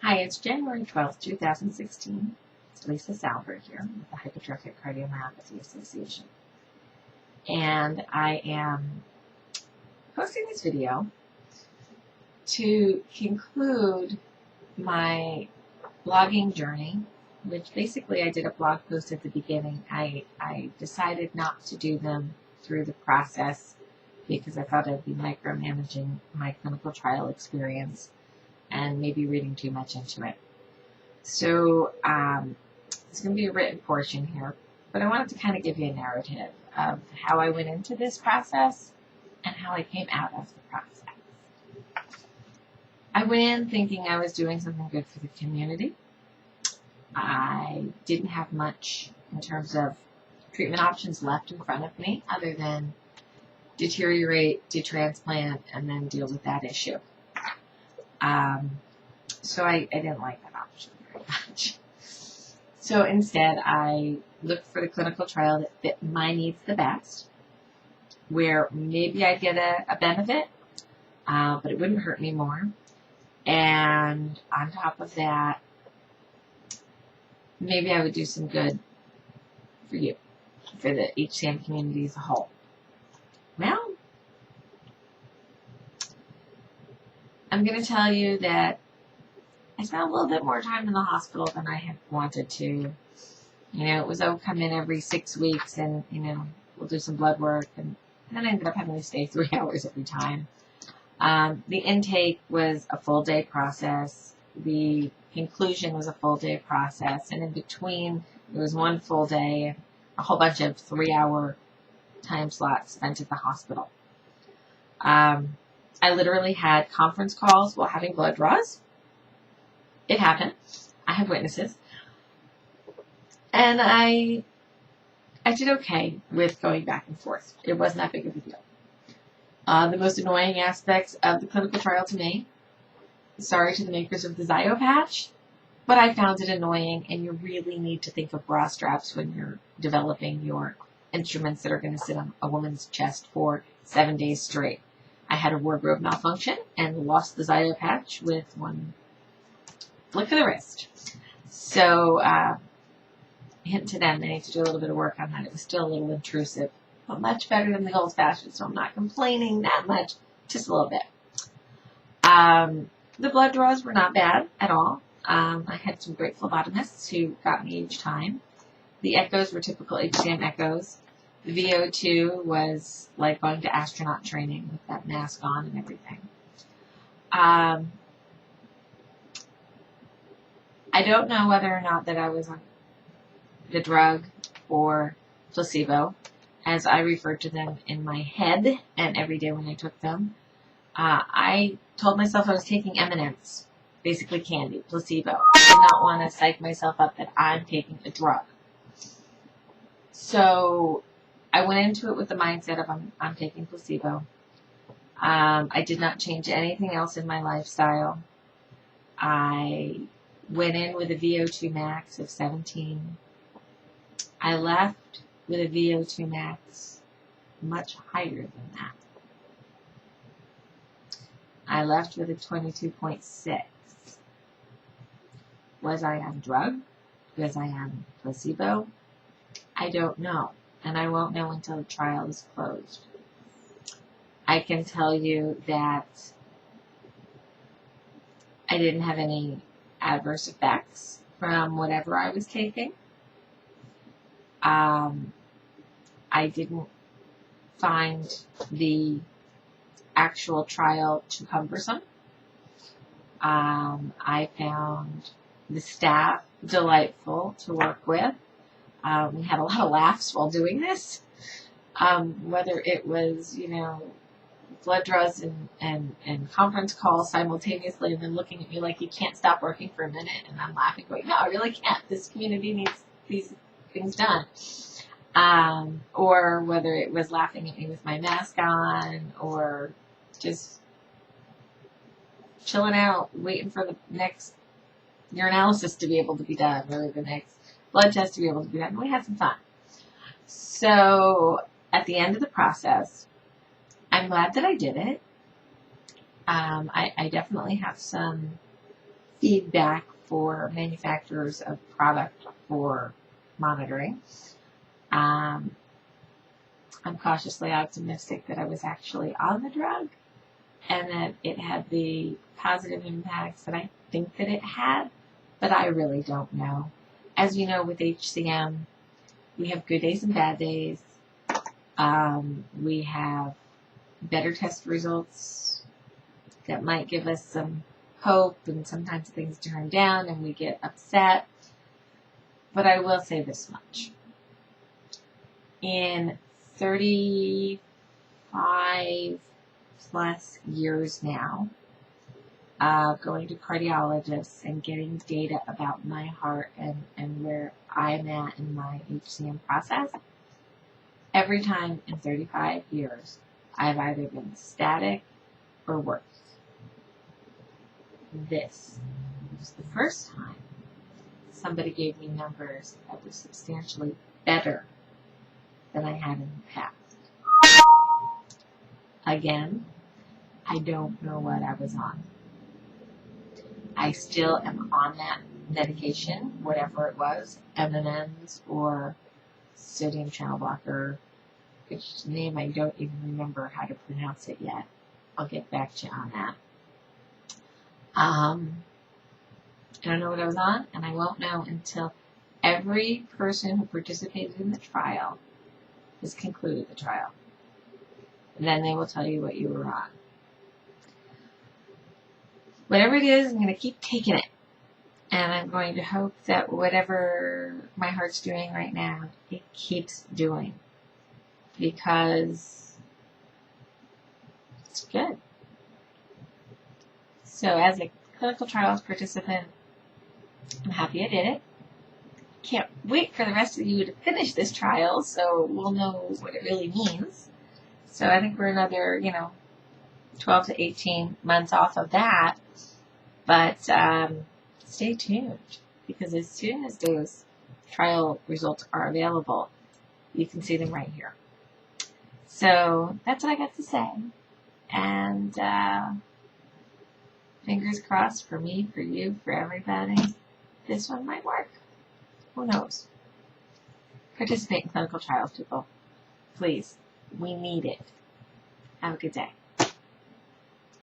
Hi, it's January 12th, 2016. It's Lisa Salberg here with the Hypertrophic Cardiomyopathy Association. And I am posting this video to conclude my blogging journey, which basically I did a blog post at the beginning. I decided not to do them through the process because I thought I'd be micromanaging my clinical trial experience and maybe reading too much into it. So it's going to be a written portion here, but I wanted to kind of give you a narrative of how I went into this process and how I came out of the process. I went in thinking I was doing something good for the community. I didn't have much in terms of treatment options left in front of me other than deteriorate, detransplant, and then deal with that issue. So I didn't like that option very much. So instead, I looked for the clinical trial that fit my needs the best, where maybe I'd get a benefit, but it wouldn't hurt me more. And on top of that, maybe I would do some good for you, for the HCM community as a whole. Well, I'm going to tell you that I spent a little bit more time in the hospital than I had wanted to. You know, it was, come in every 6 weeks and, we'll do some blood work. And then I ended up having to stay 3 hours every time. The intake was a full day process. The conclusion was a full day process. And in between, there was one full day, a whole bunch of 3-hour time slots spent at the hospital. I literally had conference calls while having blood draws. It happened. I have witnesses. And I did okay with going back and forth. It wasn't that big of a deal. The most annoying aspects of the clinical trial to me, sorry to the makers of the Zio patch, but I found it annoying, and you really need to think of bra straps when you're developing your instruments that are going to sit on a woman's chest for 7 days straight. I had a wardrobe malfunction and lost the Zio patch with one flick of the wrist. So, hint to them, they need to do a little bit of work on that. It was still a little intrusive, but much better than the old-fashioned, so I'm not complaining that much, just a little bit. The blood draws were not bad at all. I had some great phlebotomists who got me each time. The echoes were typical HCM echoes. The VO2 was like going to astronaut training with that mask on and everything. I don't know whether or not that I was on the drug or placebo, as I referred to them in my head and every day when I took them. I told myself I was taking M&Ms, basically candy, placebo. I did not want to psych myself up that I'm taking a drug. So I went into it with the mindset of I'm taking placebo. I did not change anything else in my lifestyle. I went in with a VO2 max of 17. I left with a VO2 max much higher than that. I left with a 22.6. Was I on drug? Was I on placebo? I don't know, and I won't know until the trial is closed. I can tell you that I didn't have any adverse effects from whatever I was taking. I didn't find the actual trial too cumbersome. I found the staff delightful to work with. We had a lot of laughs while doing this. Whether it was, blood draws and conference calls simultaneously, and then looking at me like you can't stop working for a minute, and I'm laughing, going, no, I really can't. This community needs these things done. Or whether it was laughing at me with my mask on, or just chilling out, waiting for the next urinalysis to be able to be done, or the next blood test to be able to be done. We had some fun. So at the end of the process, I'm glad that I did it. I definitely have some feedback for manufacturers of product for monitoring. I'm cautiously optimistic that I was actually on the drug and that it had the positive impacts that I think that it had, but I really don't know. As you know, with HCM, we have good days and bad days. We have better test results that might give us some hope, and sometimes things turn down and we get upset. But I will say this much. In 35 plus years now, going to cardiologists and getting data about my heart and where I'm at in my HCM process, every time in 35 years, I've either been static or worse. This was the first time somebody gave me numbers that were substantially better than I had in the past. Again, I don't know what I was on. I still am on that medication, whatever it was, MMs or sodium channel blocker, which name I don't even remember how to pronounce it yet. I'll get back to you on that. I don't know what I was on, and I won't know until every person who participated in the trial has concluded the trial. And then they will tell you what you were on. Whatever it is, I'm going to keep taking it. And I'm going to hope that whatever my heart's doing right now, it keeps doing. Because it's good. So as a clinical trials participant, I'm happy I did it. Can't wait for the rest of you to finish this trial so we'll know what it really means. So I think we're another, 12 to 18 months off of that. But stay tuned, because as soon as those trial results are available, you can see them right here. So that's what I got to say. And fingers crossed for me, for you, for everybody. This one might work. Who knows? Participate in clinical trials, people. Please. We need it. Have a good day.